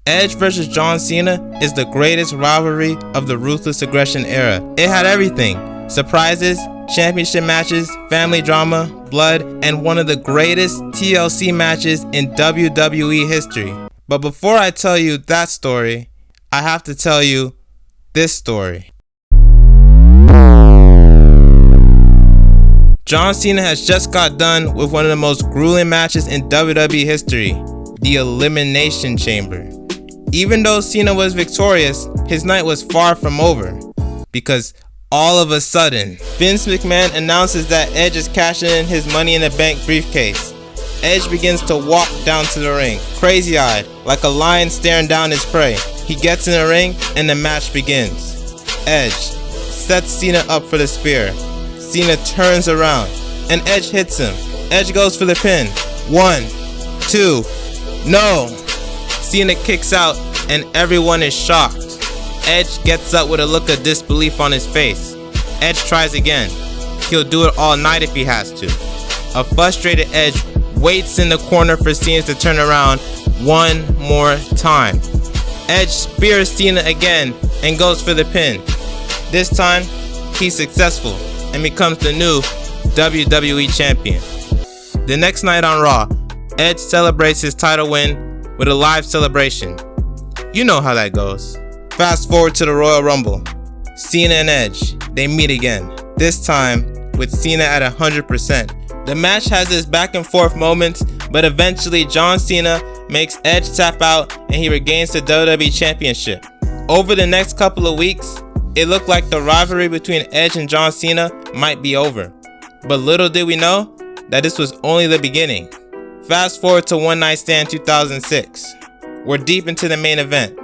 Edge versus John Cena is the greatest rivalry of the Ruthless Aggression era. It had everything: surprises, championship matches, family drama, blood, and one of the greatest TLC matches in WWE history. But before I tell you that story, I have to tell you this story. John Cena has just got done with one of the most grueling matches in WWE history, the Elimination Chamber. Even though Cena was victorious, his night was far from over, because all of a sudden, Vince McMahon announces that Edge is cashing in his Money in the Bank briefcase. Edge begins to walk down to the ring, crazy-eyed, like a lion staring down his prey. He gets in the ring, and the match begins. Edge sets Cena up for the spear. Cena turns around, and Edge hits him. Edge goes for the pin. 1, 2, no! Cena kicks out, and everyone is shocked. Edge gets up with a look of disbelief on his face. Edge tries again. He'll do it all night if he has to. A frustrated Edge waits in the corner for Cena to turn around one more time. Edge spears Cena again and goes for the pin. This time, he's successful and becomes the new WWE Champion. The next night on Raw, Edge celebrates his title win with a live celebration. You know how that goes. Fast forward to the Royal Rumble. Cena and Edge, they meet again. This time with Cena at 100%. The match has its back and forth moments, but eventually John Cena makes Edge tap out and he regains the WWE Championship. Over the next couple of weeks, it looked like the rivalry between Edge and John Cena might be over. But little did we know that this was only the beginning. Fast forward to One Night Stand 2006. We're deep into the main event.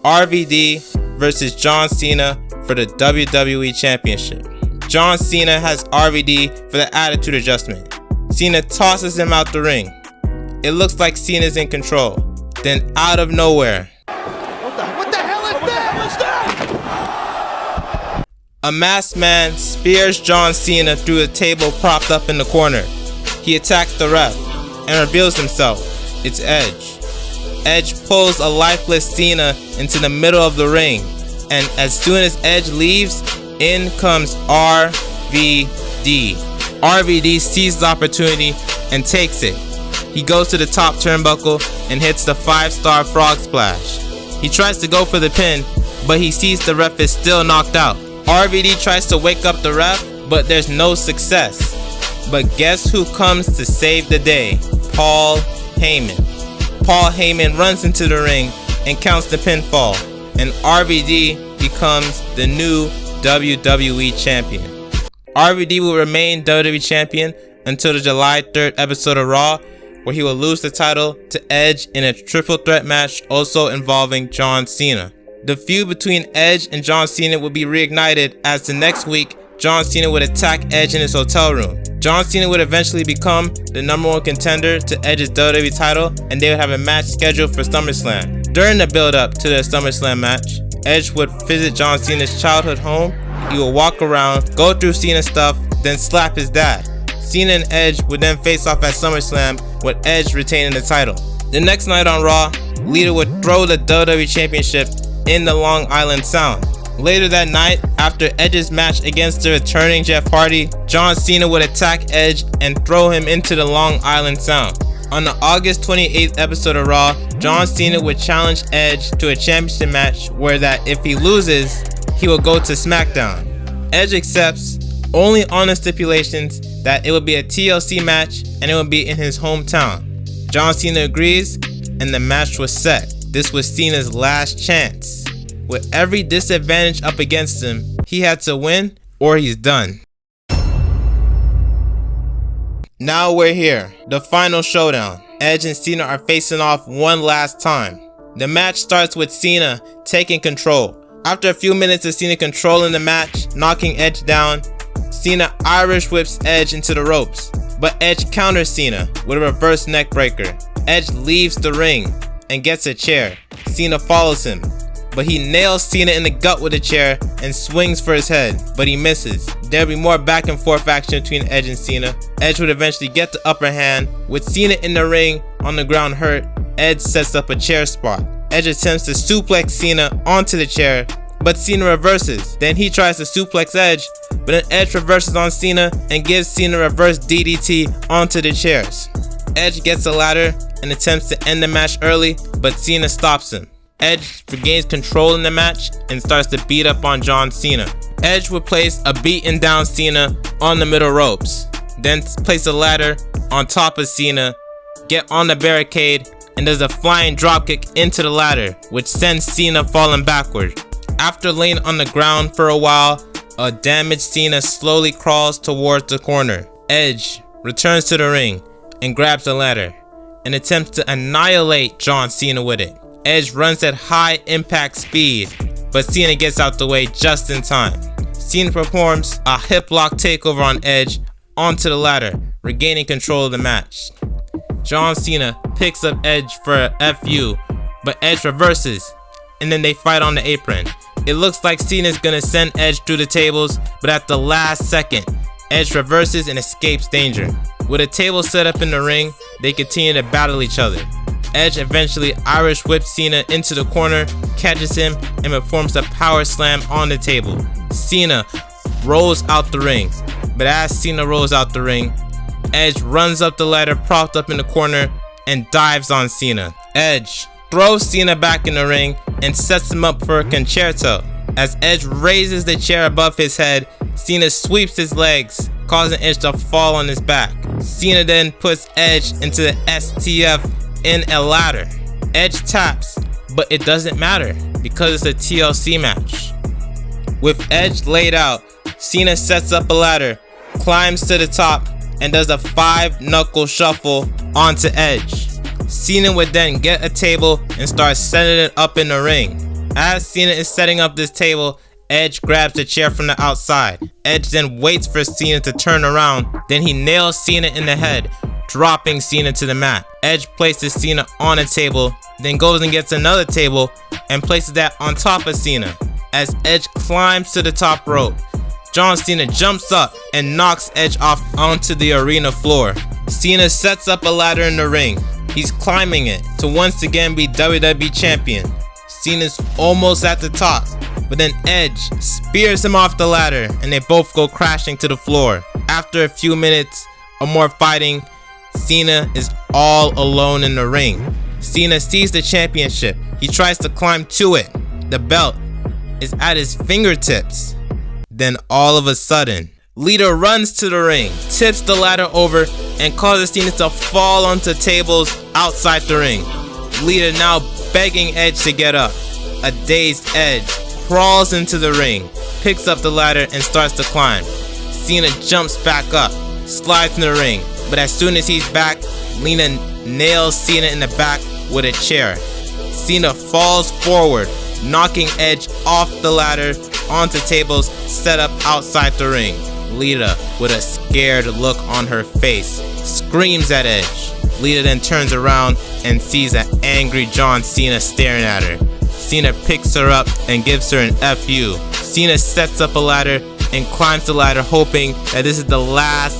RVD versus John Cena for the WWE Championship. John Cena has RVD for the attitude adjustment. Cena tosses him out the ring. It looks like Cena's in control. Then out of nowhere, What the hell is that? What's that? a masked man spears John Cena through a table propped up in the corner. He attacks the ref and reveals himself. It's Edge. Edge pulls a lifeless Cena into the middle of the ring, and as soon as Edge leaves, in comes RVD. RVD sees the opportunity and takes it. He goes to the top turnbuckle and hits the 5-star frog splash. He tries to go for the pin, but he sees the ref is still knocked out. RVD tries to wake up the ref, but there's no success. But guess who comes to save the day? Paul Heyman. Paul Heyman runs into the ring and counts the pinfall, and RVD becomes the new WWE Champion. RVD will remain WWE Champion until the July 3rd episode of Raw, where he will lose the title to Edge in a triple threat match also involving John Cena. The feud between Edge and John Cena will be reignited as the next week John Cena would attack Edge in his hotel room. John Cena would eventually become the #1 contender to Edge's WWE title, and they would have a match scheduled for SummerSlam. During the build-up to the SummerSlam match, Edge would visit John Cena's childhood home. He would walk around, go through Cena's stuff, then slap his dad. Cena and Edge would then face off at SummerSlam, with Edge retaining the title. The next night on Raw, Lita would throw the WWE Championship in the Long Island Sound. Later that night, after Edge's match against the returning Jeff Hardy, John Cena would attack Edge and throw him into the Long Island Sound. On the August 28th episode of Raw, John Cena would challenge Edge to a championship match where that if he loses, he will go to SmackDown. Edge accepts, only on the stipulations that it will be a TLC match and it will be in his hometown. John Cena agrees, and the match was set. This was Cena's last chance. With every disadvantage up against him, he had to win or he's done. Now we're here, the final showdown. Edge and Cena are facing off one last time. The match starts with Cena taking control. After a few minutes of Cena controlling the match, knocking Edge down, Cena Irish whips Edge into the ropes, but Edge counters Cena with a reverse neck breaker. Edge leaves the ring and gets a chair. Cena follows him, but he nails Cena in the gut with a chair and swings for his head, but he misses. There'll be more back and forth action between Edge and Cena. Edge would eventually get the upper hand. With Cena in the ring on the ground hurt, Edge sets up a chair spot. Edge attempts to suplex Cena onto the chair, but Cena reverses. Then he tries to suplex Edge, but then Edge reverses on Cena and gives Cena a reverse DDT onto the chairs. Edge gets a ladder and attempts to end the match early, but Cena stops him. Edge regains control in the match and starts to beat up on John Cena. Edge would place a beaten down Cena on the middle ropes, then place a ladder on top of Cena, get on the barricade, and does a flying dropkick into the ladder, which sends Cena falling backward. After laying on the ground for a while, a damaged Cena slowly crawls towards the corner. Edge returns to the ring and grabs the ladder and attempts to annihilate John Cena with it. Edge runs at high impact speed, but Cena gets out the way just in time. Cena performs a hip lock takeover on Edge onto the ladder, regaining control of the match. John Cena picks up Edge for a FU, but Edge reverses, and then they fight on the apron. It looks like Cena's gonna send Edge through the tables, but at the last second, Edge reverses and escapes danger. With a table set up in the ring, they continue to battle each other. Edge eventually Irish whips Cena into the corner, catches him, and performs a power slam on the table. Cena rolls out the ring, but as Cena rolls out the ring, Edge runs up the ladder propped up in the corner and dives on Cena. Edge throws Cena back in the ring and sets him up for a concerto. As Edge raises the chair above his head, Cena sweeps his legs, causing Edge to fall on his back. Cena then puts Edge into the STF in a ladder. Edge taps, but it doesn't matter because it's a TLC match. With Edge laid out, Cena sets up a ladder, climbs to the top, and does a 5-knuckle shuffle onto Edge. Cena would then get a table and start setting it up in the ring. As Cena is setting up this table, Edge grabs the chair from the outside. Edge then waits for Cena to turn around, then he nails Cena in the head, dropping Cena to the mat. Edge places Cena on a table, then goes and gets another table and places that on top of Cena. As Edge climbs to the top rope, John Cena jumps up and knocks Edge off onto the arena floor. Cena sets up a ladder in the ring. He's climbing it to once again be WWE Champion. Cena's almost at the top, but then Edge spears him off the ladder and they both go crashing to the floor. After a few minutes of more fighting, Cena is all alone in the ring. Cena sees the championship. He tries to climb to it. The belt is at his fingertips. Then all of a sudden, Lita runs to the ring, tips the ladder over, and causes Cena to fall onto tables outside the ring. Lita now begging Edge to get up. A dazed Edge crawls into the ring, picks up the ladder, and starts to climb. Cena jumps back up, slides in the ring, but as soon as he's back, Lita nails Cena in the back with a chair. Cena falls forward, knocking Edge off the ladder onto tables set up outside the ring. Lita, with a scared look on her face, screams at Edge. Lita then turns around and sees an angry John Cena staring at her. Cena picks her up and gives her an FU. Cena sets up a ladder and climbs the ladder, hoping that this is the last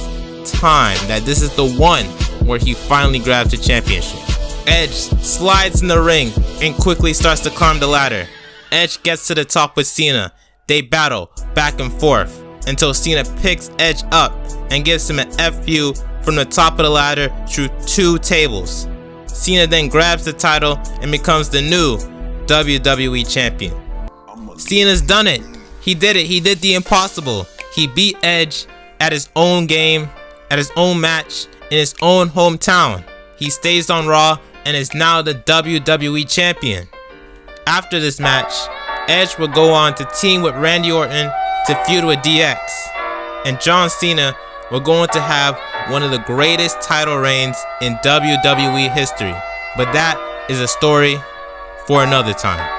time, that this is the one where he finally grabs the championship. Edge slides in the ring and quickly starts to climb the ladder. Edge gets to the top with Cena. They battle back and forth until Cena picks Edge up and gives him an FU from the top of the ladder through 2 tables. Cena then grabs the title and becomes the new WWE Champion. Cena's done it. He did it. He did the impossible. He beat Edge at his own game, at his own match, in his own hometown. He stays on Raw and is now the WWE Champion. After this match, Edge would go on to team with Randy Orton to feud with DX, and John Cena will go on to have one of the greatest title reigns in WWE history. But that is a story for another time.